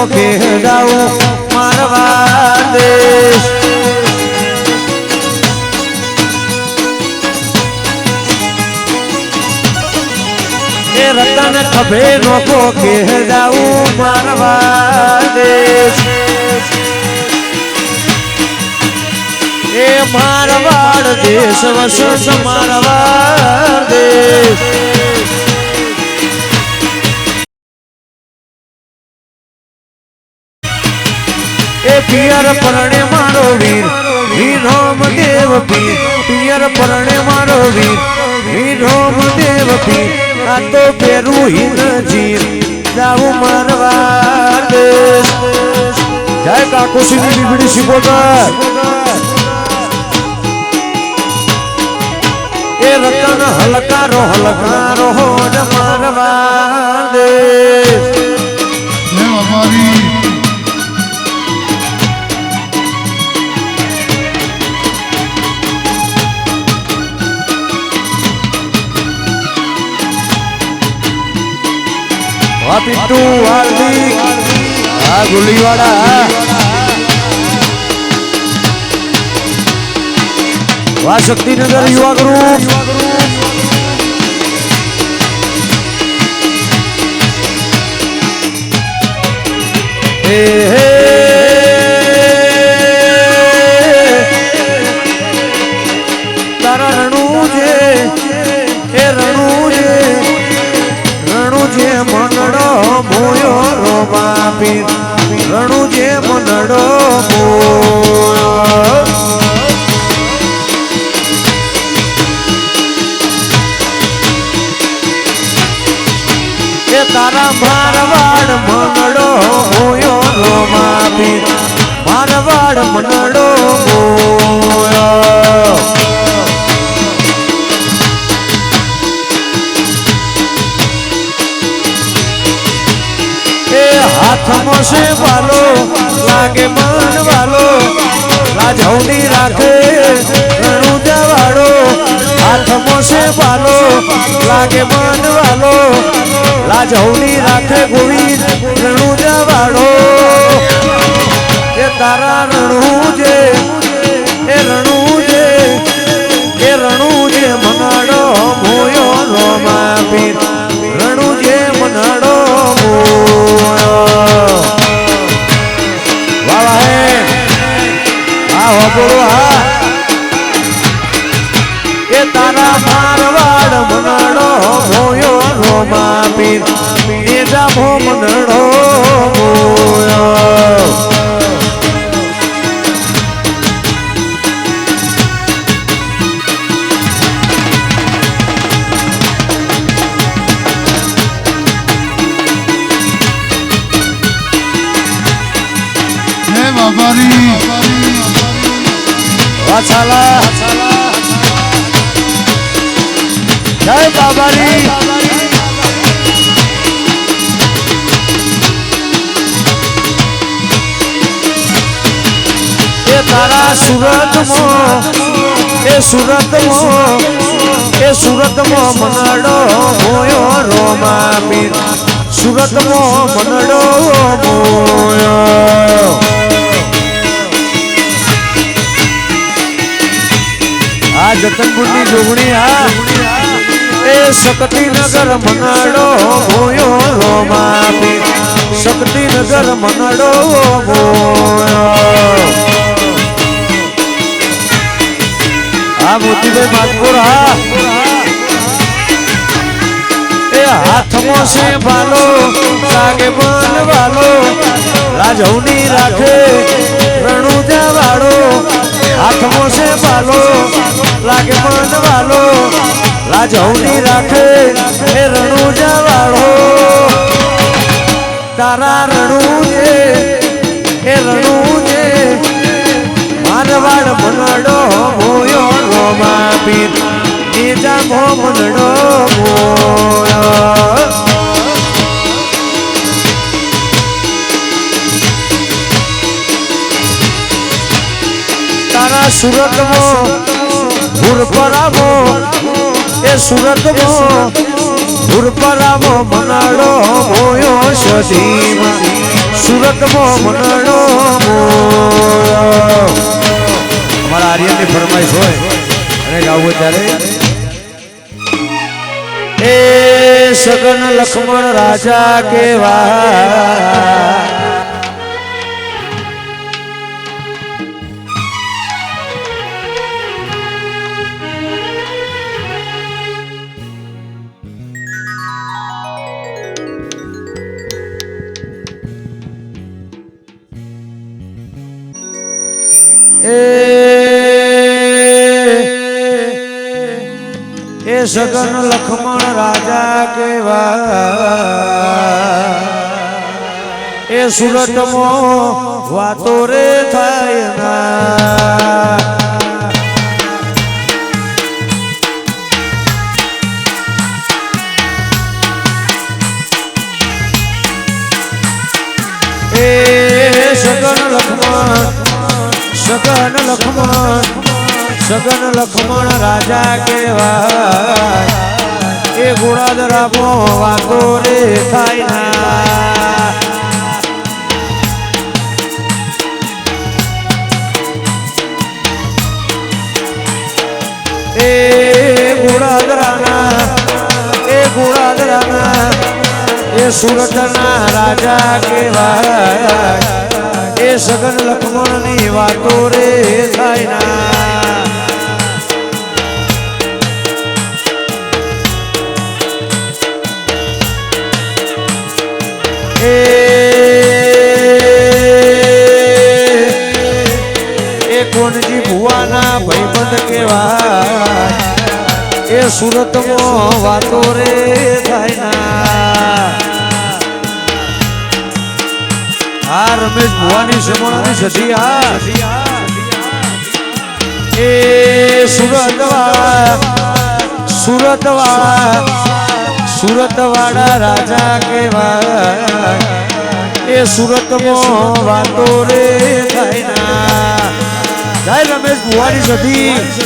કે જાઉં મારવા દેશ એ રતન ખભે નોકો કે જાઉં મારવા દેશ એ મારવાડ દેશ વસત મારવાડ દેશ એ પિયર પરણે મારો વીર વિનોમ દેવ પીર પિયર પરણે મારો વીર વિનોમ દેવ પીર આ તો પેરું હિન જીર જાવું મારવાડ દેશ જય કાકોશીની બીબડી શિકોતર એ રતન હલકારો ને મારવા દેશ આ પિટ્ટુ હાર્દિક આ ગુલીવાડા વા શક્તિનગર યુવા ગ્રુપ તારા રણું જે મનડો મોયો રોમા પીર રણું જે મનડો મોયો તારા મારવાડ મનડો મોયો રોમા પીર મારવાડ મનડો મોયો એ હાથમાં છે વાલો લાગે મન વાલો રાજાઉની રાખે રણું જવાડો હાથમાં છે વાલો લાગે મન વાલો રાજાઉની રાખે ગોવિંદ રણું જવાડો એ તારા રણું જે એ રણું જે મનાડો મોયો રોમા પીર રણું જે મનાડો મોયો વાહ હે આ હોબળો હા એ તારા મારવાડ મનાડો મોયો રોમા પીર એ જામો મનડો મોયો જય બાબારી વાછાલા જય બાબારી એ તારા સુરતમાં મનડો મોયો રોમા પીર સુરતમાં મનડો મોયો આ જતનપુરની જોગણી હા એ શક્તિનગર મનાડો મોયો રોમા પીર શક્તિનગર મનાડો મોયો આ મોતીભાઈ માતપુર હા એ હાથમાં છે ભાલો લાગે મન વાલો રાજાઉની રાખે રણું જવાડો હાથમાં છે ભાલો લાગે મન વાલો રાજાઉની રાખે એ રણું જવાડો તારા રણું જે એ રણું જે મારવાડ મનડો મોયો રોમા પીર એ જામો મનડો મોયો તારા સુરતમાં ભૂરપરામો એ સુરતમાં ભૂરપરામો મનાડો મોયો સદીમાં સુરત સુરતમાં મનડો અમારા આર્યનની ફરમાઈશ હોય અને ગાવું ત્યારે એ સગન લક્ષ્મણ રાજા કેવા એ સગન લક્ષ્મણ રાજા કેવા એ સુરતમાં વાતો રે થાય ના એ સગન લક્ષ્મણ સગન લક્ષ્મણ રાજા કેવા એ ગોળાદરામાં વાતો રે થાય ના એ ગોળાદરાના એ સુરતના રાજા કેવા એ સગન લક્ષ્મણ ની વાતો રે થાય ના એ કોણજી ભુવાના ભાઈબંધ કેવા એ સુરતમાં વાતો રે થાય ના આ રમેશ ભુવાની સમોણાની સધિયા એ સુરતવાળા રાજા કેવા એ સુરતમાં વાતો રે થાય ના જય રમેશ ભુવાની સધી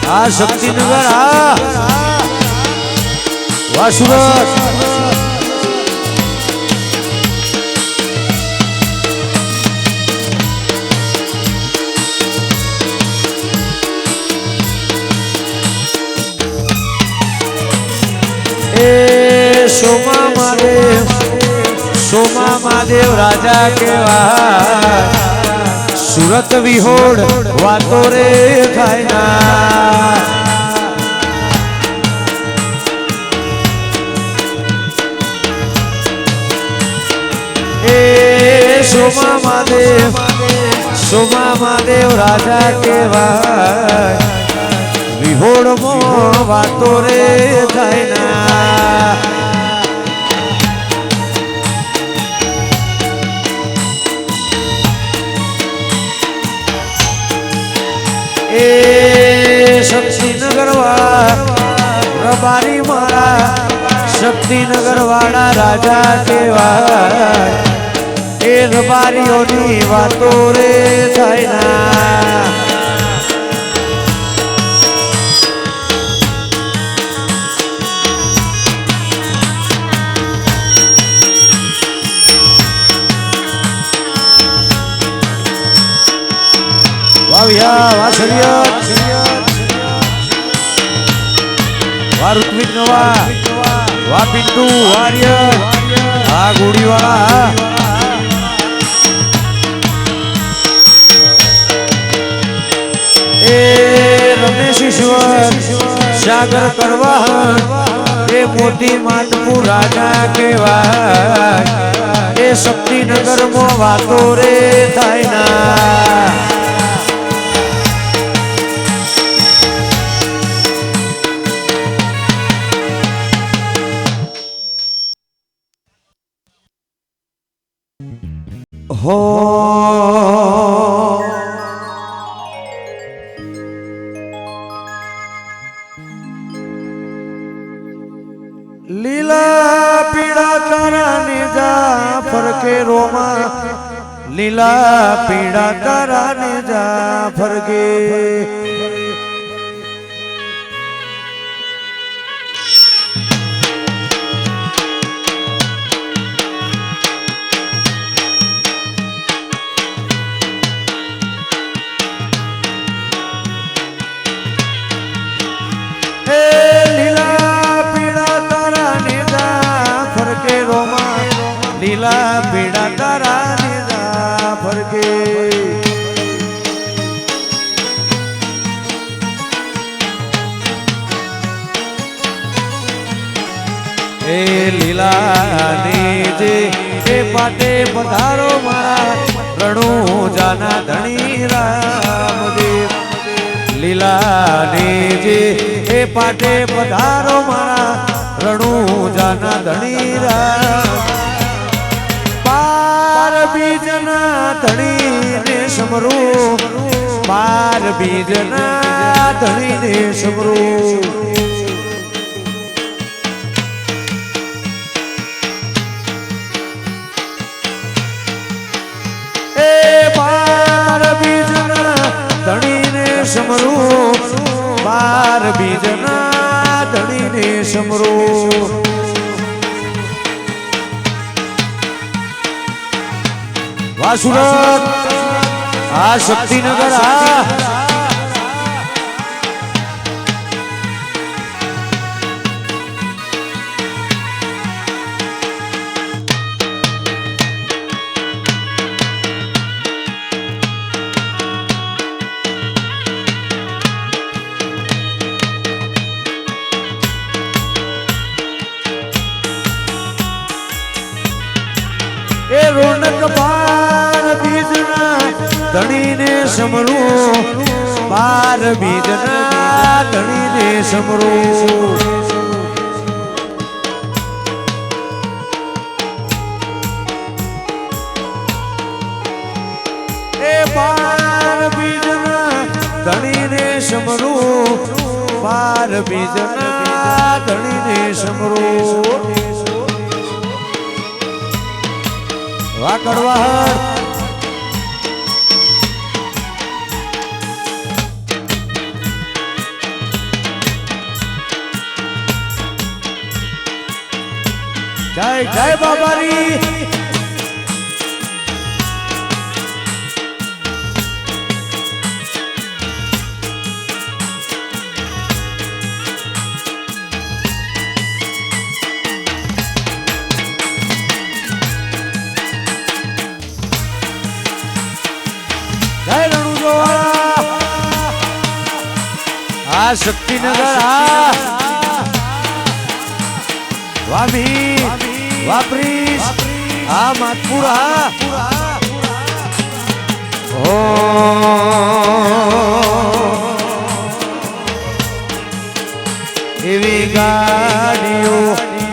આ શક્તિનગર વા સુરત એ સોમા મહાદેવ રાજા કેવા સુરત વિહોડ વાતો રે થાય ના એ સોમા મહાદેવ રાજા કેવા વિહોડમાં વાતો રે થાય ના એ શક્તિનગર વાળા રબારી મારા શક્તિનગર વાળા રાજા કેવા એ રબારીઓની વાતો રે થાય ના વાવિયા વાસરિયત વા ઋત્વિક નવા વા પિન્ટુ વારિયત આ ગોળીવાળા એ રમેશ ઈશ્વર સાગર કરવા એ મોતી માટપુર રાજા કેવા એ શક્તિનગરમાં વાતો રે થાય ના હો લીલા પીળા તારા ને જા ફરકે રોમા લીલા પીળા તારા ને જા ફરકે લીલા પીળા તારા નીરા ફરકે એ લીલા જે એ પાટે પધારો મારા રણુ જાના ધણી રામદેવ લીલા જે એ પાટે પધારો મારા રણુ જાના ધણી રામ બીજના ધણીને સમરું બાર બીજના ધણીને સમરું એ બાર બીજના ધણીને સમરું બાર બીજના ધણીને સમરું સુરત આ શક્તિનગર આ એ રોનક બાર બીજના ધણીને સમરું બાર બીજના ધણીને સમરું એ બાર બીજના ધણીને સમરું બાર બીજના ધણીને સમરું વાહ કડવાહટ જય જય બાબારી આ શક્તિનગર આ વાભી વાપરીશ આ માતપુરા ઓ એવી ગાડીઓ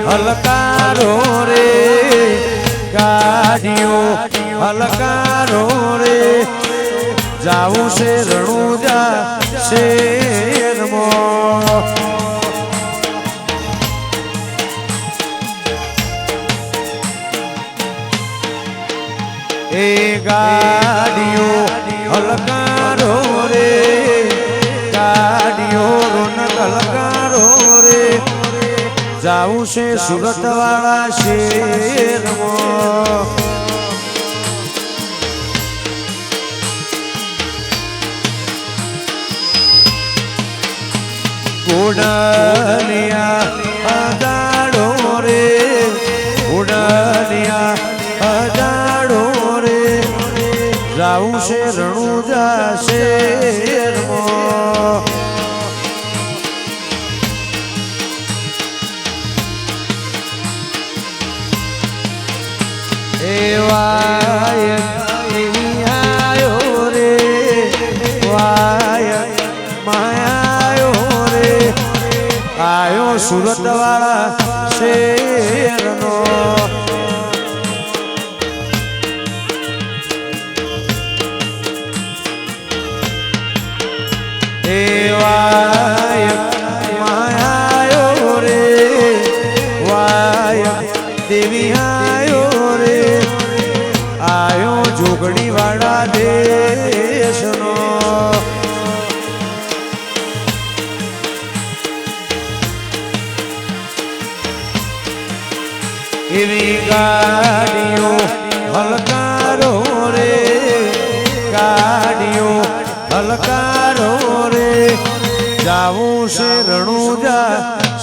હલકારો રે ગાડીઓ હલકારો રે જાવું છે રણુજા શેરમાં એ ગાડીઓ હલકારો રે ગાડીઓ રોનક હલકારો રે જાવું છે સુરત વાળા શેરમાં ઉડલિયા અજાડો રે ઉડલિયા અજાડો રે જાવું છે રણુજા શેરમાં એ વાય આયો રે વાય માયા આયો સુરત વાળા શેરનો એ વાય માયા રે વિહાયો રે આયો જોગણી વાળા દેશનો એવી ગાડીઓ હલકારો રે ગાડીઓ હલકારો રે જાવું છે રણુજા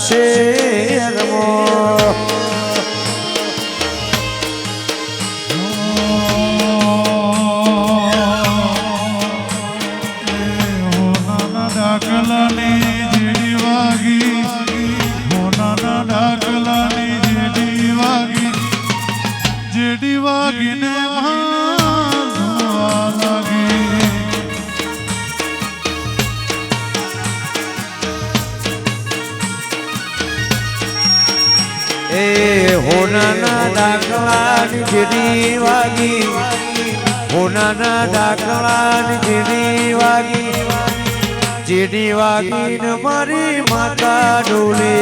શેરમાં ડાકલાની જેડી વાગી હોનાના ડાકલાની જેડી વાગીને ભાંગવા લાગી એ હોનાના ડાકલાની જેડી વાગી હોનાના ડાકલાની જેડી વાગીને મારી માતા ડોલે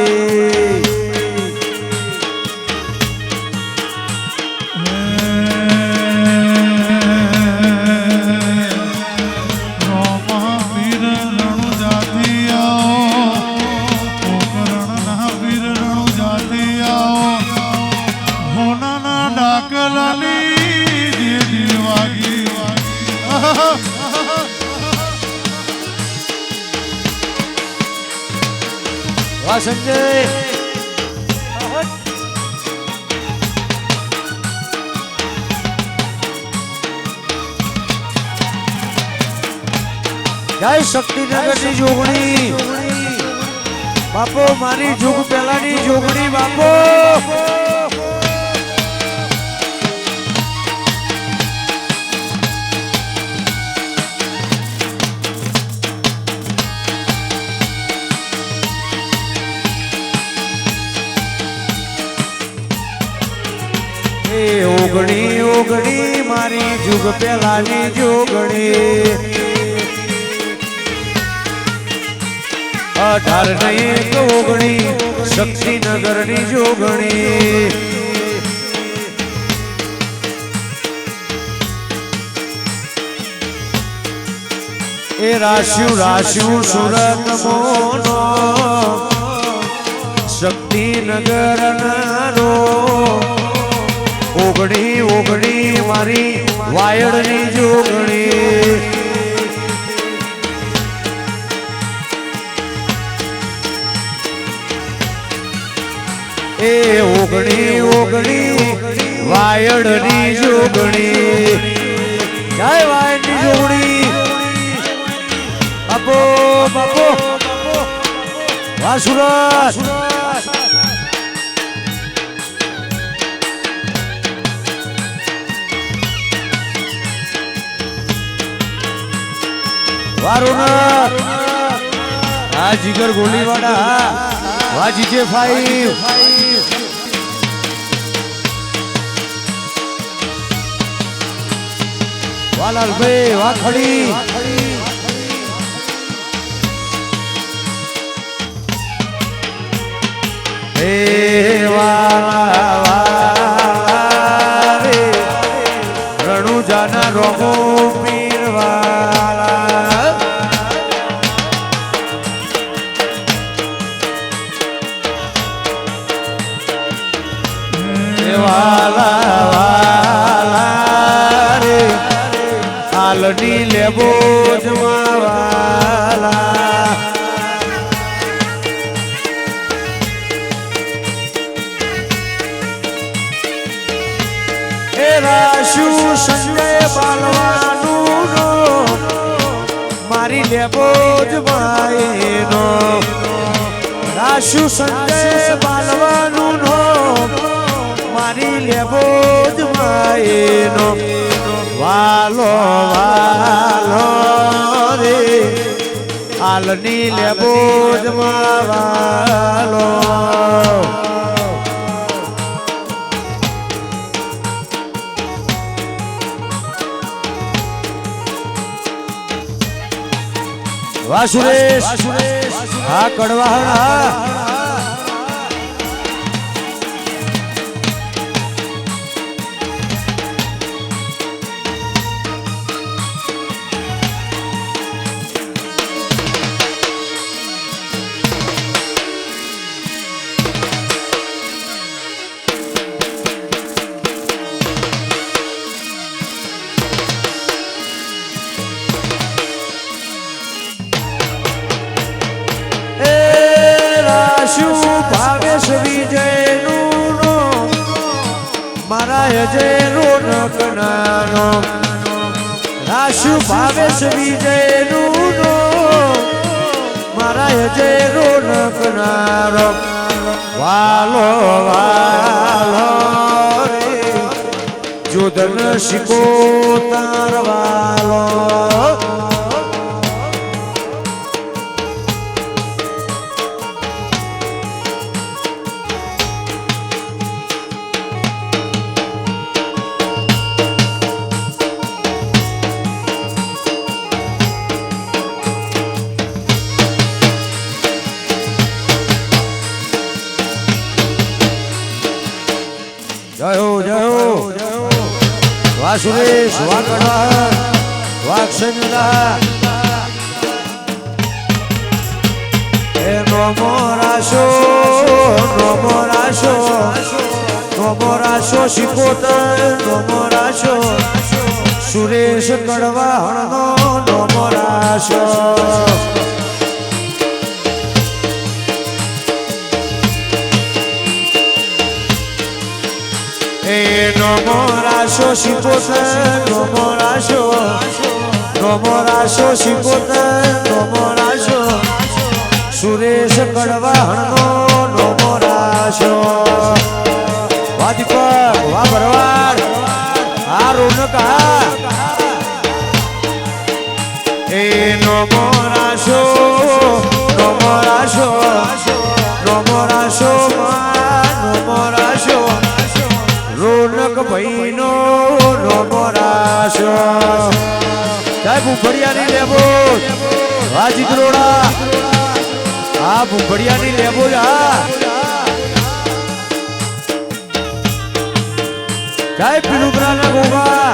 વાહ સંજય જય શક્તિનગરની જોગણી બાપો મારી જુગ પેલાની જોગણી બાપો ઓગણી ઓગણી મારી જુગ પેલાની જોગણી 18 ને 1 ઓગણી શક્તિનગરની જોગણી એ રાશ્યું સુરત મોનો શક્તિનગર નારો ઓગણી ઓગણી મારી વાયડની જોગણી એ ઓગણી ઓગણી વાયડની જોગણી જય વાયડની જોગણી બાપો બાપો વાસુરત વારુના આ જીગર ગોલીવાડા વા જીજે 5 વાલાલ ભાઈ વા ખડી હે વાલા વાલા રે રણુજાના રોગો વાલા વાલા રે હાલની લેબો જમાવાલા એ રાશુ સંજય બાલવાનું નો મારી લેબો જમાયનો રાશુ સંજય બાલવાનું નો મારી લેબો જમાયનો વાલો વાલો રે હાલની લેબો જમાવાલો વાહ સુરેશ હા કડવાહણ હા મારા અજય રોનક નાનો રાશુ ભાવેશ વિજય નું મારા અજય રોનક નાનો વાલો વાલો રે જોધન શીખો તાર વાલો જય હો વાહ સુરેશ વાહ કડવાહર વાહ ક્ષમલા એ નમો રાશો શિકોતર નમો રાશો સુરેશ કડવાહરનો નમો રાશો નમો રાશો શિકોતર નમો રાશો શિકોતર નમો રાશો સુરેશ કડવાહણનો નમો રાશો વાહ દીપક વાહ ભરવાડ આ રોનક એ નમો રાશો નમો રાશો રોનક ભાઈનો નમો રાશો સાહેબ ભૂખડિયાની લેબો હા જીગરોડા હા ભૂખડિયાની લેબો હા સાહેબ પીલુકરાના ગોગા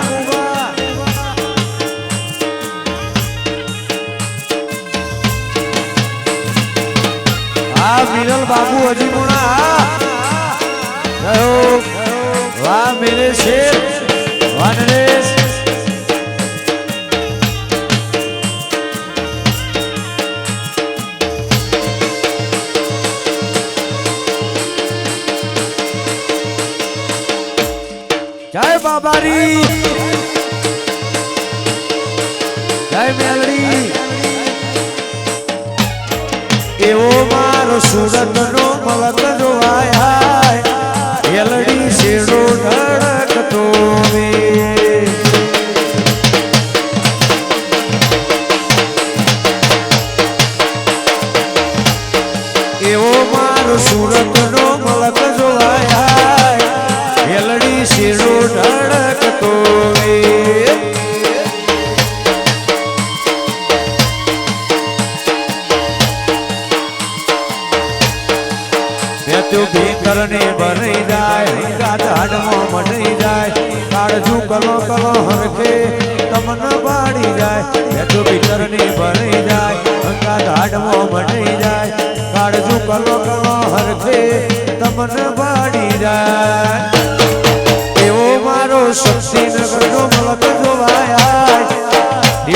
હા વિરલ બાબુ હજી મોણા વાહ મેરે શેર વાહ નરેશ જય બાબારી જય મેલડી એવો મારો સુરત નો મલક જો આય એલડી શેડો ધડકતો વે એવો મારો સુરત નો મલક જો આય એલડી શેડો ધડકતો વે ભીતર ને ભરાઈ જાય હાડમાં મઢી જાય કાળજુ કલો કલો હરખે તમને બાળી જાય ભીતર ને ભરાઈ જાય હાડમાં મઢી જાય કાળજુ કલો કલો હરખે તમને બાળી જાય એવો મારો શક્તિનગર નો મલક જોવાય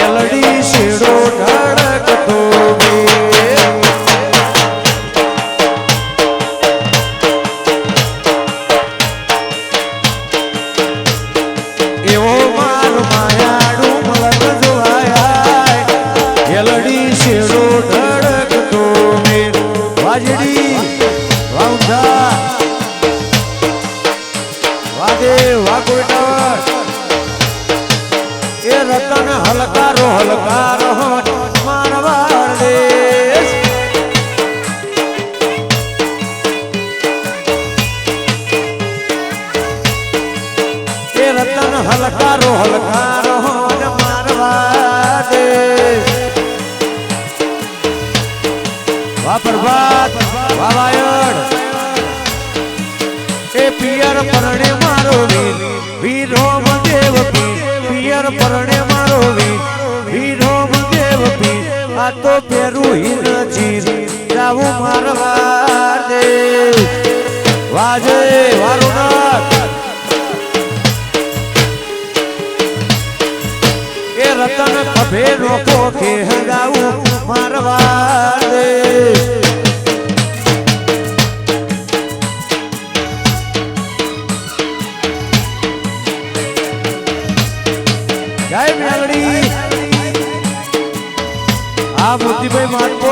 એલડી શેડો ધડકતો રતન હલકારો મારવાડ દેશ એ રતન હલકારો મારવાડ દેશ વાહ પ્રભાત વાહ વાયડ એ પિયર પરણે મારો વીરો દેવ પિયર પરણે મારો વીરો દેવ આ તો પેરું હિન ચીર જાવું મારવા દે વાજે વારુનાથ એ રતન ખભે રોકો કે હગાવું મારવા દે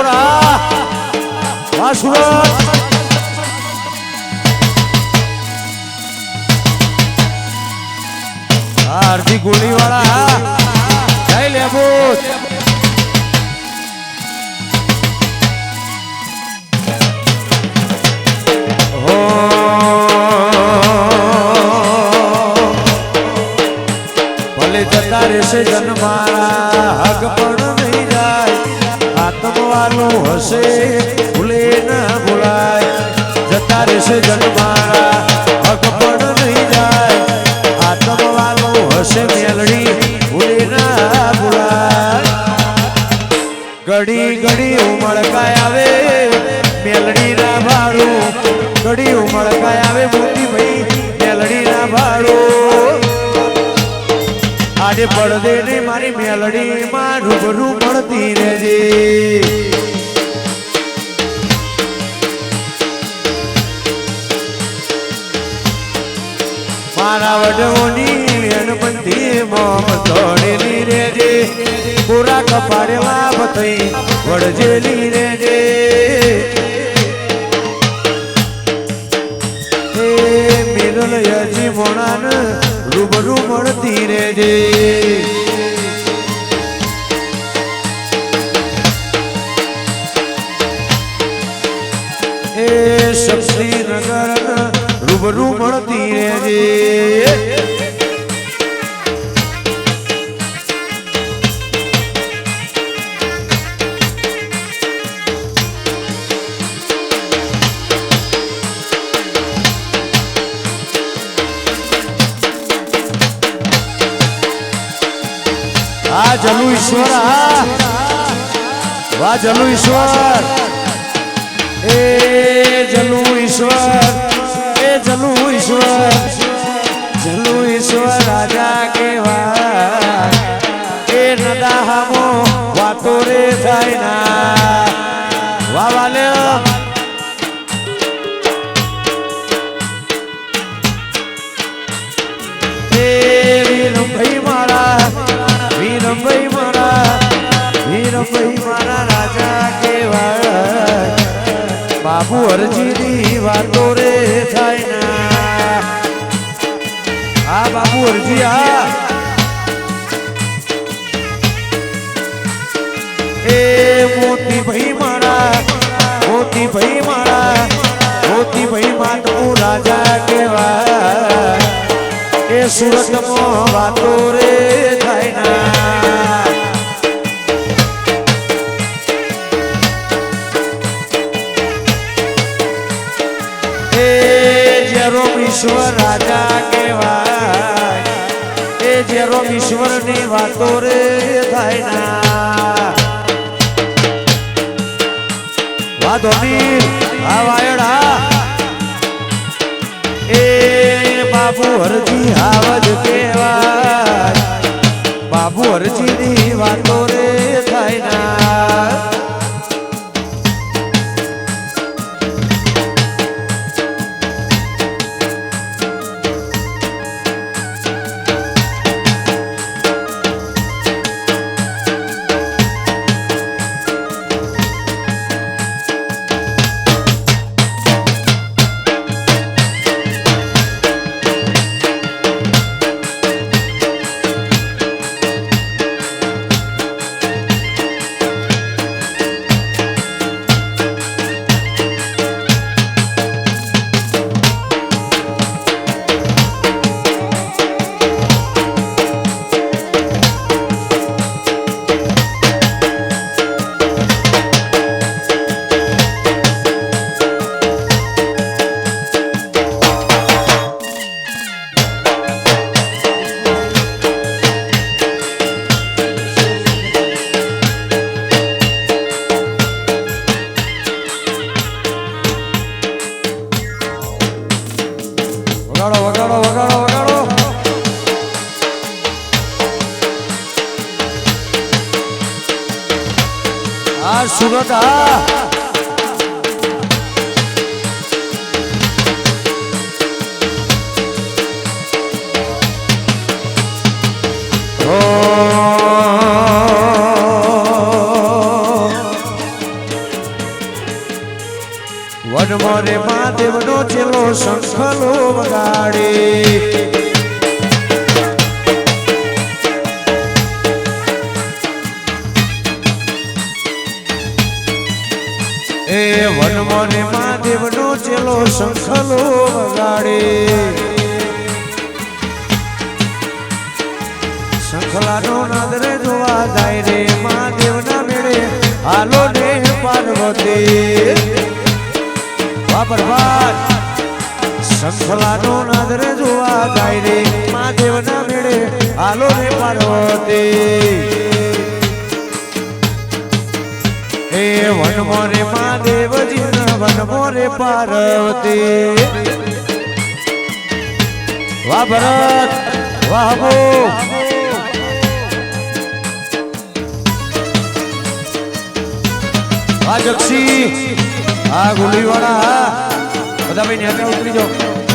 વાળા વાહ સુરત અડધી ગોળી વાળા જય લેબોત ભલે જતા રહેશે જન્મારા હક પણ નહીં જાય આત્મવાળું હશે ભૂલે ના ભૂલાય જતા રહેશે જન્મારા હક પણ નહીં જાય આત્મવાળું હશે મેલડી ભૂલે ના ભૂલાય ઘડી ઘડી ઉમળકાય આવે મેલડી ના ભાડું ઘડી ઉમળકાય આવે મોટી ભાઈ મેલડી ના ભાડું આડે પડદે ને મારી મેલડી માં રૂબરૂ મળતી રહેજે મારા વડવોની વેણપંથી મોમ તોડેલી રહેજે પૂરા કપાડેલા બતઈ વળજેલી રહેજે હે મિરલ યજી મોણાન રૂબરૂ મળતી રહેજે એ શક્તિનગર રૂબરૂ મળતી રહેજે આ જલુ ઈશ્વર વાહ જલુ ઈશ્વર એ જલુ ઈશ્વર એ જલુ ઈશ્વર જલુ ઈશ્વર રાજા કેવા એ નદા હામો વાતો રે થાય ના વાહ વાલે એ વીરભાઈ મારા વીરભાઈ મારા રાજા કેવા બાબુ અરજીની વાતો રે થાય ના આ બાબુ અરજી આ એ મોતીભાઈ માં તો રાજા કેવા એ સુરતમાં વાતો રે થાય ના એ જેરોમ ઈશ્વર રાજા કેવાય એ જેરોમ ઈશ્વર ની વાતો રે થાય ના વાધોની આ વાયડા એ બાબુ હરજી આવજ કેવાય બાબુ હરજી ની વાતો રે થાય ના સુરત શંખલો વગાડે એ વનમોને મહાદેવનો ચેલો શંખલો વગાડે શંખલાનો નાદ રે જોવા જાય રે મહાદેવના મેળે હાલો ને પાર્વતી વાપરવાર શંખલાનો નાદ રે જોવા જાય રે મહાદેવના મેળે હાલો ને પાર્વતી એ વનમો રે મહાદેવજી વનમો રે પાર્વતી વાહ ભરત વાહ બો આ જક્ષી આ ગુલીવાળા બધા ભાઈ નેતા ઉતરી જાઓ